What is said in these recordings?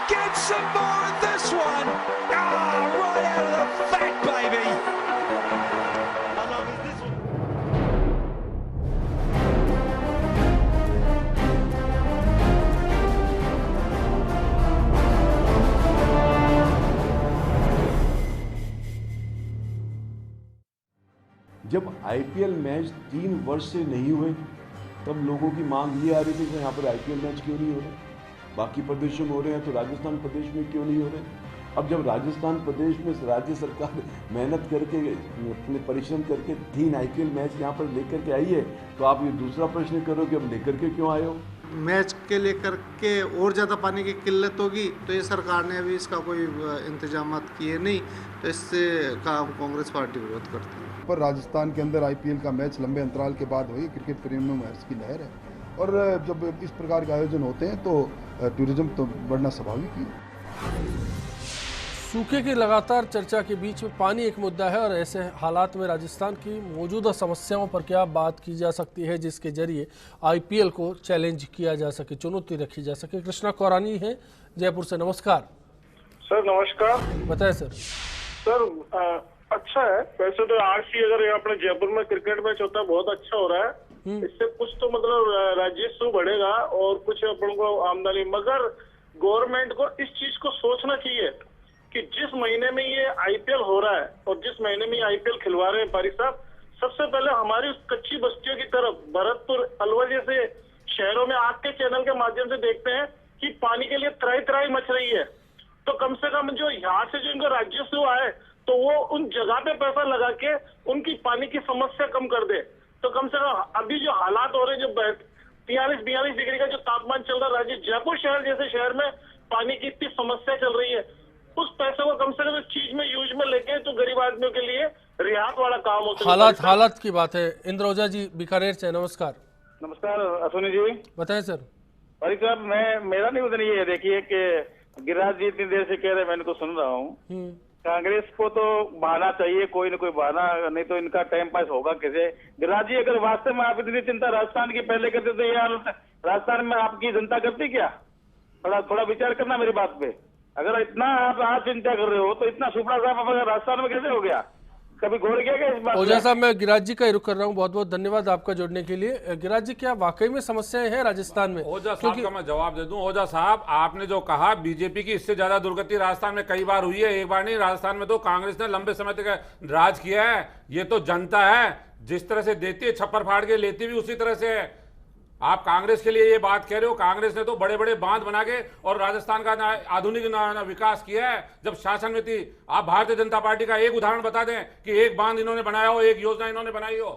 Get some more of this one. Ah, right out of the fat, baby. How long is this one? जब IPL match 3 वर्ष से नहीं हुए तब लोगों की मांग ये आ रही थी कि यहाँ पर आईपीएल मैच क्यों नहीं हो रहे, बाकी प्रदेशों में हो रहे हैं तो राजस्थान प्रदेश में क्यों नहीं हो रहे। अब जब राजस्थान प्रदेश में राज्य सरकार मेहनत करके अपने परिश्रम करके 3 आईपीएल मैच यहाँ पर लेकर के आई है, तो आप ये दूसरा प्रश्न करो कि अब लेकर के क्यों आए हो। मैच के लेकर के और ज़्यादा पानी की किल्लत होगी तो ये सरकार ने अभी इसका कोई इंतजाम किए नहीं, तो इससे का हम कांग्रेस पार्टी विरोध करते हैं। पर राजस्थान के अंदर आईपीएल का मैच लंबे अंतराल के बाद हुई, क्रिकेट प्रेमियों में हर्ष की लहर है और जब इस प्रकार के आयोजन होते हैं तो टूरिज्म तो बढ़ना स्वाभाविक ही। सूखे की लगातार चर्चा के बीच में पानी एक मुद्दा है और ऐसे हालात में राजस्थान की मौजूदा समस्याओं पर क्या बात की जा सकती है जिसके जरिए आईपीएल को चैलेंज किया जा सके, चुनौती रखी जा सके। कृष्णा कौरानी है जयपुर से, नमस्कार सर। नमस्कार, बताएं सर। सर अच्छा है वैसे तो आज अगर अपने जयपुर में क्रिकेट मैच होता है बहुत अच्छा हो रहा है, इससे कुछ तो मतलब राजस्व बढ़ेगा और कुछ अपन को आमदनी, मगर गवर्नमेंट को इस चीज को सोचना चाहिए कि जिस महीने में ये आईपीएल हो रहा है और जिस महीने में ये आईपीएल खिलवा रहे हैं पारिक साहब, सबसे पहले हमारी कच्ची बस्तियों की तरफ भरतपुर अलवर जैसे शहरों में आपके चैनल के माध्यम से देखते हैं कि पानी के लिए त्राही त्राही मच रही है, तो कम से कम जो यहाँ से जो इनको राजस्व आए तो वो उन जगह पे पैसा लगा के उनकी पानी की समस्या कम कर दे। तो कम से कम अभी जो हालात हो रहे हैं, जो 43-42 डिग्री का जो तापमान चल रहा है राज्य जयपुर शहर जैसे शहर में पानी की इतनी समस्या चल रही है, उस पैसे को कम से कम इस चीज में यूज में लेके तो गरीब आदमियों के लिए रियायत वाला काम होता है। हालात की बात है। इंद्रोजा जी बीकानेर से, नमस्कार। नमस्कार अश्विनी जी, बताएं सर। भाई साहब मेरा निवेदन ये है, देखिए कि गिरिराज जी इतनी देर से कह रहे हैं, मैंने तो सुन रहा हूँ। कांग्रेस को तो बहाना चाहिए, कोई न कोई बहाना, नहीं तो इनका टाइम पास होगा कैसे। गिरिराज जी अगर वास्तव में आप इतनी चिंता राजस्थान की पहले करते तो ये राजस्थान में आपकी जनता करती क्या? थोड़ा विचार करना मेरी बात पे। अगर इतना आप आज चिंता कर रहे हो तो इतना सुपड़ा साहब अगर राजस्थान में कैसे हो गया? कभी गौर किया क्या इस बात? ओझा साहब, मैं गिरिराज जी का ही रुख कर रहा हूँ। बहुत बहुत धन्यवाद आपका जुड़ने के लिए। गिरिराज जी, क्या वाकई में समस्याएं हैं राजस्थान में? ओझा साहब का मैं जवाब दे दूं। ओझा साहब, आपने जो कहा बीजेपी की इससे ज्यादा दुर्गति राजस्थान में कई बार हुई है, एक बार नहीं। राजस्थान में तो कांग्रेस ने लंबे समय तक राज किया है। ये तो जनता है, जिस तरह से देती है छप्पर फाड़ के लेती भी उसी तरह से है। आप कांग्रेस के लिए ये बात कह रहे हो, कांग्रेस ने तो बड़े बड़े बांध बना के और राजस्थान का आधुनिक विकास किया है जब शासन में थी। आप भारतीय जनता पार्टी का एक उदाहरण बता दें कि एक बांध इन्होंने बनाया हो, एक योजना इन्होंने बनाई हो।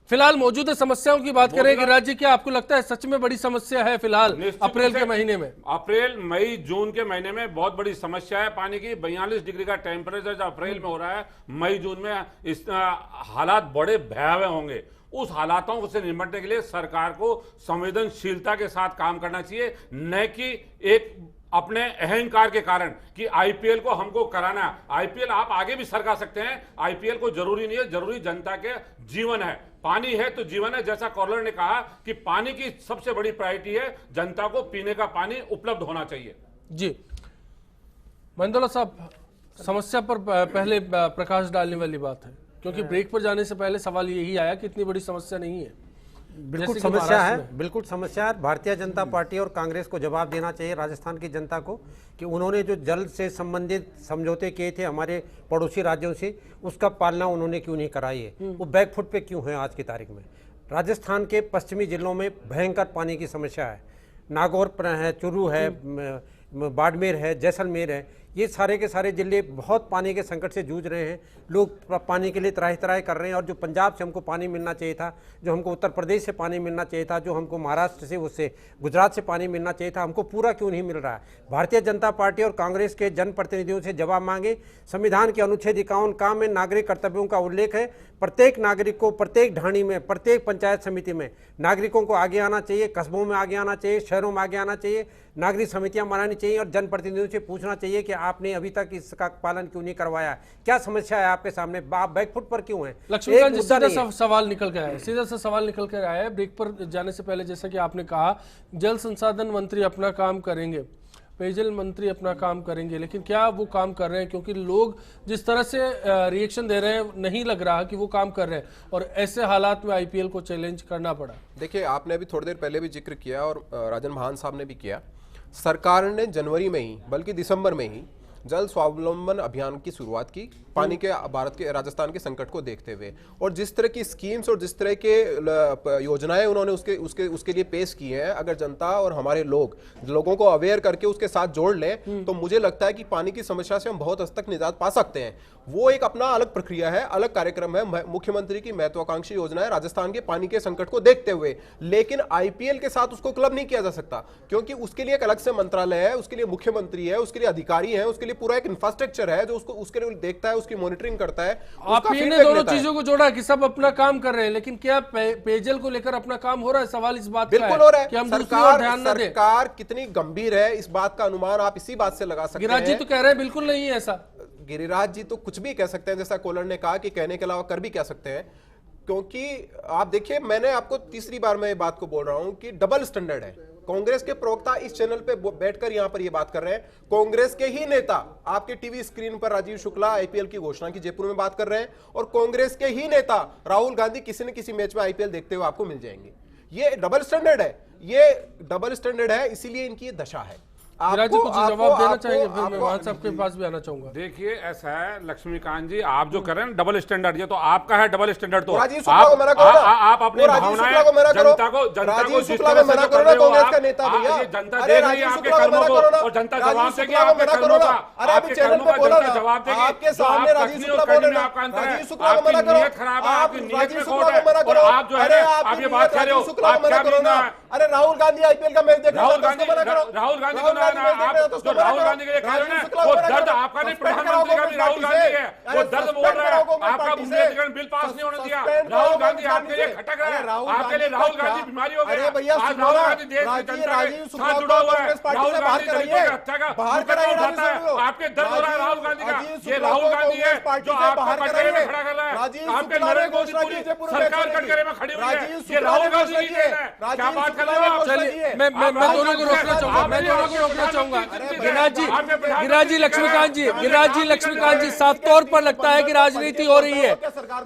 फिलहाल मौजूदा समस्याओं की बात करें गिरिराज जी, क्या आपको लगता है सच में बड़ी समस्या है फिलहाल अप्रैल के महीने में? अप्रैल, मई, जून के महीने में बहुत बड़ी समस्या है पानी की। 42 डिग्री का टेम्परेचर जो अप्रैल में हो रहा है, मई जून में इस हालात बड़े भयावह होंगे। उस हालातों से निपटने के लिए सरकार को संवेदनशीलता के साथ काम करना चाहिए, न कि एक अपने अहंकार के कारण कि आईपीएल को हमको कराना है। आईपीएल आप आगे भी सरका सकते हैं, आईपीएल को जरूरी नहीं है, जरूरी जनता के जीवन है। पानी है तो जीवन है। जैसा कॉलर ने कहा कि पानी की सबसे बड़ी प्रायोरिटी है, जनता को पीने का पानी उपलब्ध होना चाहिए। जी मंदोला साहब, समस्या पर पहले प्रकाश डालने वाली बात है, क्योंकि ब्रेक पर जाने से पहले सवाल यही आया कि इतनी बड़ी समस्या नहीं है। बिल्कुल समस्या है, बिल्कुल समस्या है। भारतीय जनता पार्टी और कांग्रेस को जवाब देना चाहिए राजस्थान की जनता को कि उन्होंने जो जल से संबंधित समझौते किए थे हमारे पड़ोसी राज्यों से, उसका पालना उन्होंने क्यों नहीं कराई है, वो बैकफुट पे क्यों है आज की तारीख में। राजस्थान के पश्चिमी जिलों में भयंकर पानी की समस्या है। नागौर है, चुरू है, बाड़मेर है, जैसलमेर है, ये सारे के सारे जिले बहुत पानी के संकट से जूझ रहे हैं। लोग पानी के लिए त्राही त्राही कर रहे हैं। और जो पंजाब से हमको पानी मिलना चाहिए था, जो हमको उत्तर प्रदेश से पानी मिलना चाहिए था, जो हमको महाराष्ट्र से, उससे गुजरात से पानी मिलना चाहिए था, हमको पूरा क्यों नहीं मिल रहा है। भारतीय जनता पार्टी और कांग्रेस के जनप्रतिनिधियों से जवाब मांगे। संविधान के अनुच्छेद 51 का में नागरिक कर्तव्यों का उल्लेख है। प्रत्येक नागरिक को प्रत्येक ढाणी में, प्रत्येक पंचायत समिति में नागरिकों को आगे आना चाहिए, कस्बों में आगे आना चाहिए, शहरों में आगे आना चाहिए, नागरिक समितियां बनानी चाहिए और जनप्रतिनिधियों से पूछना चाहिए कि आपने अभी तक इसका पालन क्यों नहीं करवाया, क्या समस्या है आपके सामने, आप बैकफुट पर क्यों हैं। लक्ष्मीकांत जी, सीधा सवाल निकल के आया, सीधा सा सवाल निकल कर आया है। ब्रेक पर जाने से पहले जैसा कि आपने कहा, जल संसाधन मंत्री अपना काम करेंगे, पेयजल मंत्री अपना काम करेंगे, लेकिन क्या वो काम कर रहे हैं? क्योंकि लोग जिस तरह से रिएक्शन दे रहे हैं, नहीं लग रहा कि वो काम कर रहे हैं, और ऐसे हालात में आईपीएल को चैलेंज करना पड़ा। देखिए, आपने अभी थोड़ी देर पहले भी जिक्र किया और राजन महान साहब ने भी किया, सरकार ने जनवरी में ही बल्कि दिसंबर में ही जल स्वावलंबन अभियान की शुरुआत की, पानी के भारत के राजस्थान के संकट को देखते हुए, और जिस तरह की स्कीम्स और जिस तरह के योजनाएं उन्होंने उसके लिए पेश की हैं, अगर जनता और हमारे लोगों को अवेयर करके उसके साथ जोड़ लें तो मुझे लगता है कि पानी की समस्या से हम बहुत हद तक निजात पा सकते हैं। वो एक अपना अलग प्रक्रिया है, अलग कार्यक्रम है, मुख्यमंत्री की महत्वाकांक्षी योजना है राजस्थान के पानी के संकट को देखते हुए, लेकिन आईपीएल के साथ उसको क्लब नहीं किया जा सकता, क्योंकि उसके लिए एक अलग से मंत्रालय है, उसके लिए मुख्यमंत्री है, उसके लिए अधिकारी है, उसके लिए पूरा एक इंफ्रास्ट्रक्चर है जो उसके लिए देखता है, उसकी मॉनिटरिंग करता है। आपने दोनों चीजों को जोड़ा कि सब अपना काम कर रहे हैं, लेकिन क्या पेयजल को लेकर अपना काम हो रहा है? सवाल इस बात बिल्कुल हो रहा है कि हम दूसरी ओर ध्यान न दें। सरकार कितनी गंभीर है इस बात का अनुमान आप इसी बात से लगा सकते हैं। गिरिराज जी तो कह रहे हैं बिल्कुल नहीं है ऐसा। गिरिराज जी तो कुछ भी कह सकते हैं, जैसा कोलर ने कहा कि कहने के अलावा कर भी कह सकते हैं, क्योंकि आप देखिए, मैंने आपको तीसरी बार मैं ये बात को बोल रहा हूं कि डबल स्टैंडर्ड है। कांग्रेस के प्रवक्ता इस चैनल पे बैठकर यहां पर ये बात कर रहे हैं, कांग्रेस के ही नेता आपके टीवी स्क्रीन पर राजीव शुक्ला आईपीएल की घोषणा की जयपुर में बात कर रहे हैं, और कांग्रेस के ही नेता राहुल गांधी किसी न किसी मैच में आईपीएल देखते हुए आपको मिल जाएंगे। ये डबल स्टैंडर्ड है, ये डबल स्टैंडर्ड है, इसीलिए इनकी ये दशा है। आपको जवाब देना चाहेंगे, फिर मैं वहां से आपके पास भी आना चाहूंगा। देखिए, ऐसा है लक्ष्मीकांत जी, आप जो कर रहे हैं डबल स्टैंडर्ड, ये तो आपका है डबल स्टैंडर्ड। तो आप अपनी भावनाएं जनता को जिस तरह से कर रहे हो, जनता देख रही है आपके कर्मों को, और जनता जवाब देगी आपके कर्मों का, आपके कर्मों का जनता जवाब देगी। आपके सामने राजीव शुक्ला बोल रहे हैं, आपका अंतर है, राजीव शुक्ला को आपकी मना करो, नीयत खराब है, आपकी नीयत में खोट है, मना और करो। आप जो है आप ये बात कर रहे हो, आप क्या कहना है? अरे राहुल गांधी आईपीएल का मैच देख रहे हैं, राहुल गांधी को जो राहुल गांधी के लिए कह रहे हैं वो दर्द आपका नहीं, प्रधानमंत्री का भी राहुल गांधी है, वो दर्द बोल रहा है। आपका उन्नतीकरण बिल पास नहीं होने दिया, राहुल गांधी आपके लिए खटक रहा है, आपके लिए राहुल गांधी बीमारी हो गई। अरे भैया, आज राहुल गांधी देश की जनता के साथ जुड़ा हुआ है, राहुल गांधी दलितों की हत्या का मुकदमा उठाता है, आपके दर्द हो रहा है राहुल गांधी का। ये राहुल गांधी है जो आपको कटघरे में खड़ा कर रहा है, आपके नरेंद्र मोदी पूरी सरकार कटघरे में खड़ी हुई है, ये राहुल गांधी की देन है। क्या बात कर रहे हो आप? चलिए, मैं दोनों को रोकना चाहूंगा, गिरिराज जी, लक्ष्मीकांत जी, साफ तौर पर लगता है कि राजनीति हो रही है।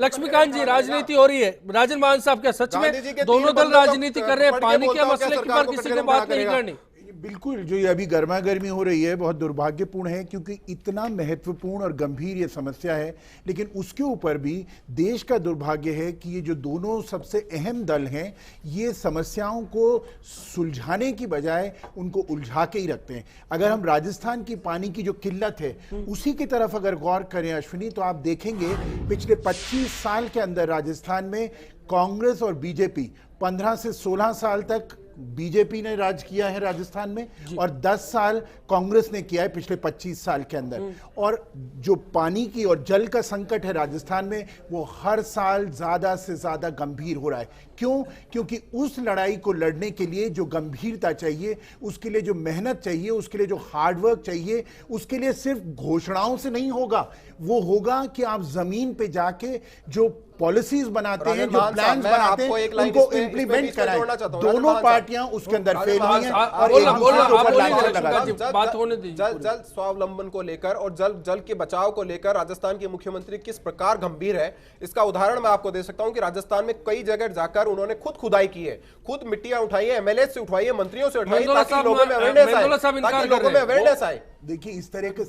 लक्ष्मीकांत जी, राजनीति हो रही है। राजन मान साहब, क्या सच में दोनों दल राजनीति कर रहे हैं? पानी के मसले की पर किसी को बात नहीं करनी? बिल्कुल, जो ये अभी गर्मा गर्मी हो रही है बहुत दुर्भाग्यपूर्ण है, क्योंकि इतना महत्वपूर्ण और गंभीर ये समस्या है, लेकिन उसके ऊपर भी देश का दुर्भाग्य है कि ये जो दोनों सबसे अहम दल हैं, ये समस्याओं को सुलझाने की बजाय उनको उलझा के ही रखते हैं। अगर हम राजस्थान की पानी की जो किल्लत है उसी की तरफ अगर गौर करें अश्विनी, तो आप देखेंगे पिछले 25 साल के अंदर राजस्थान में कांग्रेस और बीजेपी, 15 से 16 साल तक बीजेपी ने राज किया है राजस्थान में, और 10 साल कांग्रेस ने किया है पिछले 25 साल के अंदर। और जो पानी की और जल का संकट है राजस्थान में, वो हर साल ज्यादा से ज्यादा गंभीर हो रहा है। क्यों? क्योंकि उस लड़ाई को लड़ने के लिए जो गंभीरता चाहिए, उसके लिए जो मेहनत चाहिए, उसके लिए जो हार्डवर्क चाहिए, उसके लिए सिर्फ घोषणाओं से नहीं होगा। वो होगा कि आप जमीन पे जाके जो पॉलिसीज बनाते हैं, जो प्लान्स बनाते हैं, उनको इंप्लीमेंट कराएं। दोनों पार्टियां उसके अंदर फेल हुई हैं और एक दूसरे के ऊपर लांछन लगा। बात होने दीजिए। जल स्वावलंबन को लेकर और जल के बचाव को लेकर राजस्थान के मुख्यमंत्री किस प्रकार गंभीर है, इसका उदाहरण मैं आपको दे सकता हूं कि राजस्थान में कई जगह जाकर उन्होंने खुद खुदाई की है, खुद मिट्टियां उठाई है, एमएलए से उठाई है, मंत्रियों से उठाई है, ताकि लोगों में अवेयरनेस आए। देखिए, इस तरह के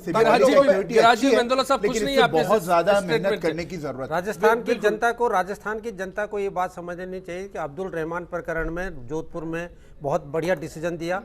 बहुत ज्यादा मेहनत करने की जरूरत है। राजस्थान की जनता को ये बात समझनी चाहिए कि अब्दुल रहमान प्रकरण में जोधपुर में बहुत बढ़िया डिसीजन दिया।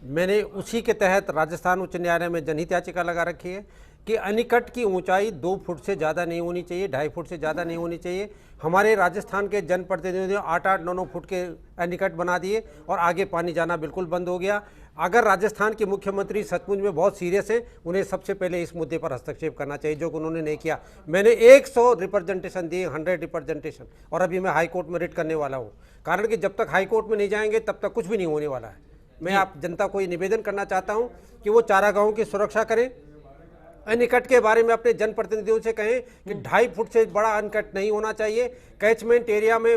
मैंने उसी के तहत राजस्थान उच्च न्यायालय में जनहित याचिका लगा रखी है कि अनिकट की ऊंचाई 2 फुट से ज़्यादा नहीं होनी चाहिए, 2.5 फुट से ज़्यादा नहीं होनी चाहिए। हमारे राजस्थान के जनप्रतिनिधियों 8-8, 9-9 फुट के अनिकट बना दिए और आगे पानी जाना बिल्कुल बंद हो गया। अगर राजस्थान के मुख्यमंत्री सचमुच में बहुत सीरियस है, उन्हें सबसे पहले इस मुद्दे पर हस्तक्षेप करना चाहिए, जो कि उन्होंने नहीं किया। मैंने 100 रिप्रेजेंटेशन दिए, 100 रिप्रेजेंटेशन, और अभी मैं हाई कोर्ट में रिट करने वाला हूँ। कारण कि जब तक हाई कोर्ट में नहीं जाएंगे तब तक कुछ भी नहीं होने वाला है। मैं आप जनता को ये निवेदन करना चाहता हूँ कि वो चारागाहों की सुरक्षा करें, अनकट के बारे में अपने जनप्रतिनिधियों से कहें कि 2.5 फुट से बड़ा अनकट नहीं होना चाहिए, कैचमेंट एरिया में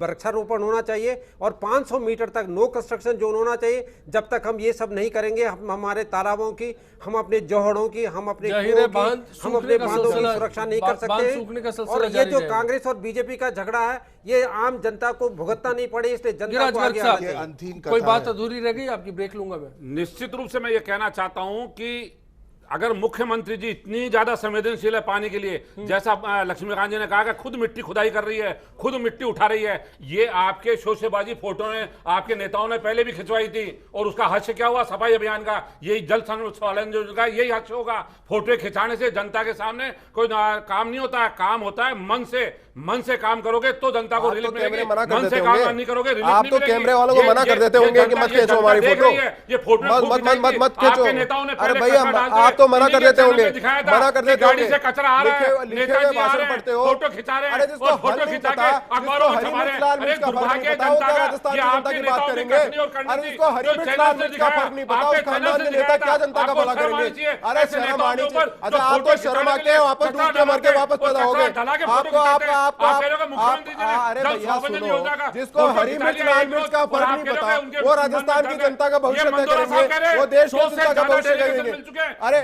वृक्षारोपण होना चाहिए और 500 मीटर तक नो कंस्ट्रक्शन जोन होना चाहिए। जब तक हम ये सब नहीं करेंगे, हम हमारे तालाबों की, हम अपने जोहड़ों की, हम अपने कुओं की, हम अपने बांधों की सुरक्षा नहीं कर सकते हैं। और ये जो कांग्रेस और बीजेपी का झगड़ा है, ये आम जनता को भुगतना नहीं पड़े, इसलिए जनता को आगे आना चाहिए। कोई बात अधूरी रह गई आपकी, ब्रेक लूंगा मैं। निश्चित रूप से मैं ये कहना चाहता हूं कि अगर मुख्यमंत्री जी इतनी ज्यादा संवेदनशील है पानी के लिए, जैसा लक्ष्मीकांत जी ने कहा कि खुद मिट्टी खुदाई कर रही है, खुद मिट्टी उठा रही है, ये आपके शोशेबाजी फोटो ने आपके नेताओं ने पहले भी खिंचवाई थी और उसका हश्य क्या हुआ? सफाई अभियान का। यही जल संरक्षण का यही हश्य होगा। फोटो खिंचाने से जनता के सामने कोई काम नहीं होता है, काम होता है मन से काम करोगे तो जनता को रिलीफ मिलेगी। मन से काम नहीं करोगे रिलीफ नहीं मिलेगी। आप तो कैमरे वालों को मना कर देते होंगे कि मत खींचो हमारी फोटो, ये फोटो मत खींचो। नेताओं ने अरे भैया आप तो मना कर देते होंगे, मना कर देते गाड़ी होंगे। से कचरा आ रहा है, नेताजी आ भाषण रहे पढ़ते हैं, हो, फोटो खिंचा रहे हैं, अरे जिसको और फोटो खिंचा के अखबारों में छपा रहे हैं। अरे दुर्भाग्य जनता का, ये आपके नेताओं ने करनी और करनी थी। जो चैनल से दिखाया, आपके चैनल से दिखाया था, आपको शर्म आनी चाहिए। अरे शर्म आनी चाहिए। अच्छा आप तो शर्म आके वापस डूब के मर के वापस पैदा हो गए। अरे भैया सुनो, जिसको हरी मिर्च लाल मिर्च का फर्क नहीं पता, वो राजस्थान की जनता का भविष्य तय करेंगे, वो देश की जनता का भविष्य करेंगे। अरे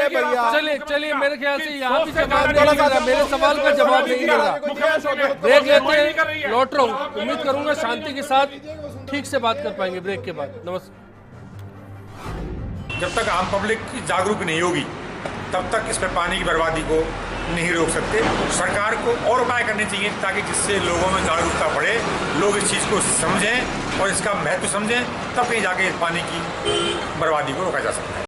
भैया चलिए मेरे ख्याल से यहाँ भी जवाब नहीं मिल रहा, मेरे सवाल का जवाब नहीं मिल रहा। ब्रेक लेते हैं, लौट रहा हूँ। उम्मीद करूंगा शांति के साथ ठीक से बात कर पाएंगे ब्रेक के बाद। नमस्कार। जब तक आम पब्लिक की जागरूक नहीं होगी तब तक इस पर पानी की बर्बादी को नहीं रोक सकते। सरकार को और उपाय करने चाहिए ताकि जिससे लोगों में जागरूकता बढ़े, लोग इस चीज़ को समझें और इसका महत्व समझें, तब कहीं जाके पानी की बर्बादी को रोका जा सकता है।